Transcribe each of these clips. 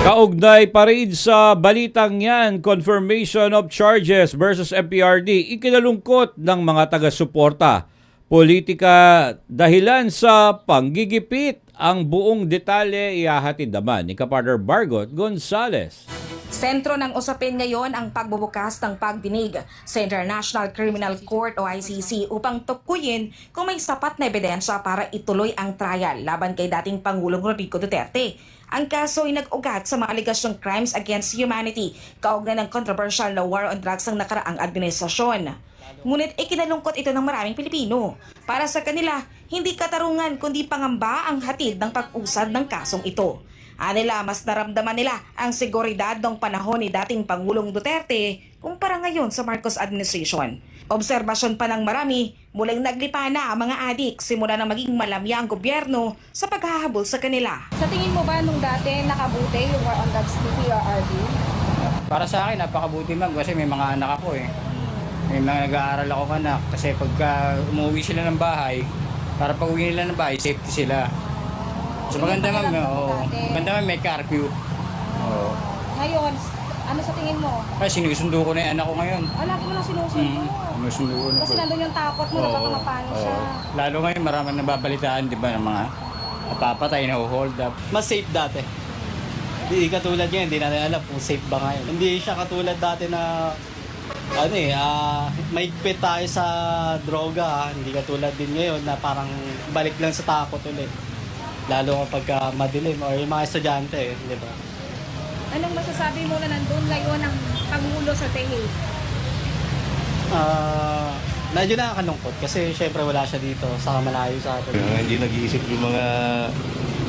Kaugnay pa rin sa balitang yan, confirmation of charges versus MPRD, ikinalungkot ng mga taga-suporta. Politika dahilan sa panggigipit. Ang buong detalye ihahatid naman ni Kapartner Bargot Gonzales. Sentro ng usapin ngayon ang pagbubukas ng pagdinig sa International Criminal Court o ICC upang tukuyin kung may sapat na ebidensya para ituloy ang trial laban kay dating Pangulong Rodrigo Duterte. Ang kaso ay nag-ugat sa mga aligasyong crimes against humanity kaugnay ng controversial na war on drugs ng nakaraang administrasyon. Ngunit ikinalungkot ito ng maraming Pilipino. Para sa kanila, hindi katarungan kundi pangamba ang hatid ng pag-usad ng kasong ito. Anila, mas naramdaman nila ang seguridad ng panahon ni dating Pangulong Duterte kumpara ngayon sa Marcos administration. Obserbasyon pa ng marami, muling naglipa na ang mga adik simula na maging malamya ang gobyerno sa paghahabol sa kanila. Sa tingin mo ba nung dati nakabuti yung war on drugs ni PRRD? Para sa akin, napakabuti ma'am kasi may mga anak ako eh. May mga nag-aaral ako anak kasi pagka umuwi sila ng bahay, para pag uwi nila ng bahay, safety sila. So maganda ma'am, maganda ma'am may curfew. Oo. Ngayon, ano sa tingin mo? Kasi sinusundo ko na yung anak ko ngayon. Lagi mo na sinusundo. Sinusundo ko na Kasi po. nandun yung takot mo na baka mapano siya. Lalo ngayon maraming nababalitaan, di ba, ng mga napapatay na hold up. Mas safe dati. Hindi katulad ngayon, hindi natin alam kung safe ba ngayon. Hindi siya katulad dati na maigpit tayo sa droga. Hindi katulad din ngayon na parang balik lang sa takot ulit. Lalo kapag madilim or yung mga estudyante, di ba? Anong masasabi mo na nandun ngayon ang Pangulo sa Tehid? Medyo nakakalungkot kasi syempre wala siya dito sa malayo sa atin. Hindi nag-iisip yung mga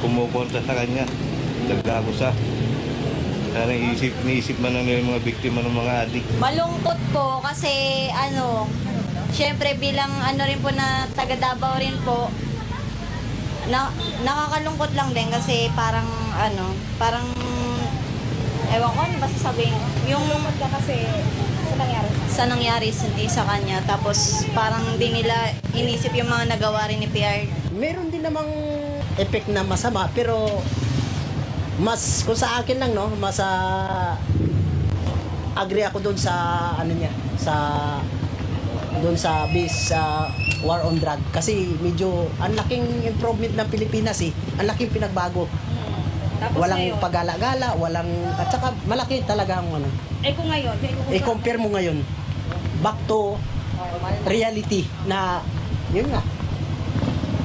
kumukontra sa kanya. Naggago siya. Kaya niisip man lang yung mga biktima ng mga adik. Malungkot po kasi syempre bilang rin po na taga Davao rin po, nakakalungkot lang din kasi parang ewan ko ano ba sasabihin. Yung Malungkot ka kasi sa nangyari hindi sa kanya, tapos parang di nila inisip yung mga nagawa rin ni PR. Meron din namang effect na masama, pero mas kung sa akin lang mas agree ako doon sa doon sa base sa war on drug kasi medyo ang laking improvement ng Pilipinas ang laking pinagbago. Tapos Walang ngayon, pagala-gala, at saka malaki talaga ang kung ngayon, i-compare mo ngayon back to reality na yun nga.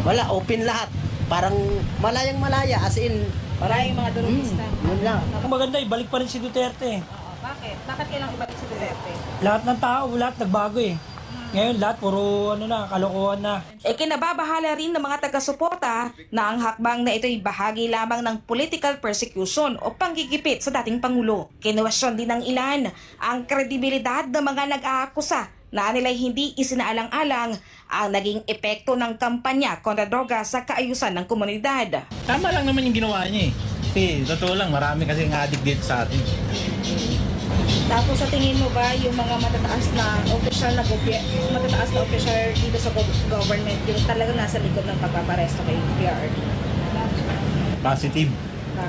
Wala, open lahat. Parang malayang-malaya as in maraming mga durugista. yun lang. Maganda, ibalik pa rin si Duterte. Bakit? Bakit kailangan ibalik si Duterte? Lahat ng tao, lahat nagbago eh. Ngayon, lahat puro kalokohan na. Ikinababahala rin ng mga taga-suporta na ang hakbang na ito'y bahagi lamang ng political persecution o panggigipit sa dating Pangulo. Kinuwestiyon din ng ilan ang kredibilidad ng mga nag-aakusa na nila'y hindi isinaalang-alang ang naging epekto ng kampanya kontra droga sa kaayusan ng komunidad. Tama lang naman yung ginawa niya eh. Kasi totoo lang, marami kasing addict dito sa atin. Tapos sa tingin mo ba yung mga matataas na opisyal dito sa government yung talagang nasa likod ng pagpaparesto kay PRRD? Positive.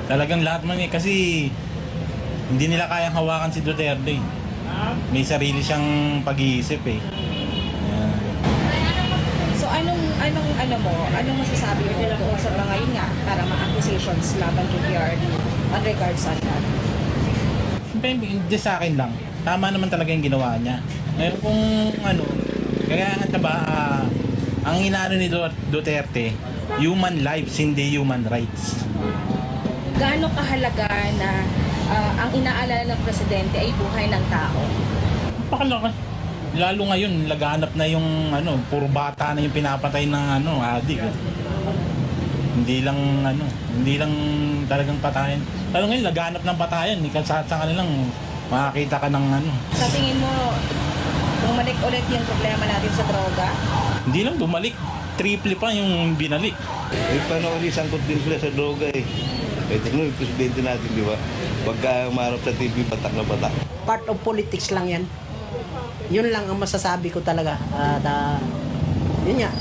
Talagang lahat man eh. Kasi hindi nila kayang hawakan si Duterte eh. May sarili siyang pag-iisip eh. So anong masasabi mo doon sa mga yun nga para ma-accusations laban kay PRRD on regards sa that? Hindi sa akin lang. Tama naman talaga yung ginawa niya. Ngayon kung kaya nga ba, ang inaano ni Duterte, human lives, hindi human rights. Gaano kahalaga na ang inaalala ng presidente ay buhay ng tao? Pakalakas. Lalo ngayon, laganap na yung puro bata na yung pinapatay ng adik. Hindi lang talagang patayan. Lalo ngayon, laganap ng patayan. Sa kanilang makakita ka ng Sa tingin mo, bumalik ulit yung problema natin sa droga? Hindi lang bumalik. Triple pa yung binalik. Paano kasi sangkot din sila sa droga eh. Kahit yung presidente natin, di ba? Pagka umarap sa TV, batak na batak. Part of politics lang yan. Yun lang ang masasabi ko talaga. Yun nga,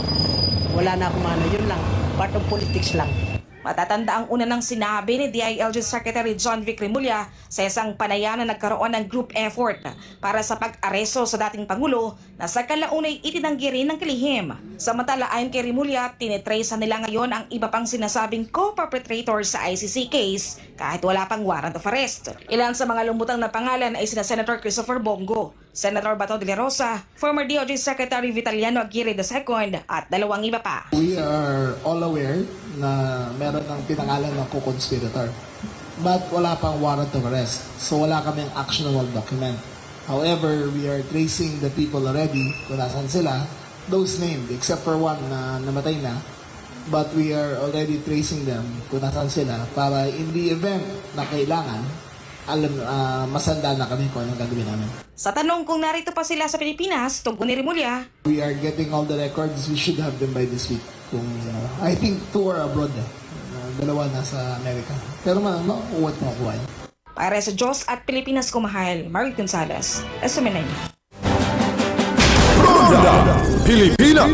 wala na akong yun lang. Part of politics lang. Matatanda ang una ng sinabi ni DILG Secretary John Vic Remulla sa isang panayam na nagkaroon ng group effort para sa pag-aresto sa dating Pangulo na sa kalaunay itinanggi rin ng kalihim. Samantala ayon kay Remulla, tinitrace nila ngayon ang iba pang sinasabing co-perpetrator sa ICC case kahit wala pang warrant of arrest. Ilan sa mga lumutang na pangalan ay sina Senator Christopher Bongo, Senator Bato de la Rosa, former DOJ Secretary Vitaliano Aguirre II at 2 iba pa. We are all aware na meron ng pinangalan ng co-conspirator. But wala pang warrant of arrest. So wala kaming actionable document. However, we are tracing the people already kung nasan sila. Those named, except for one na namatay na. But we are already tracing them kung nasan sila para in the event na kailangan, masanda na kami kung anong gagawin namin. Sa tanong kung narito pa sila sa Pilipinas, tugon ni Remulla, We are getting all the records. We should have them by this week. Kung, I think 2 are abroad. 2 nasa Amerika. Pero uwat mo kuha. para sa Diyos at Pilipinas kumahal, Marie Gonzalez, SMNI. Pilipinas.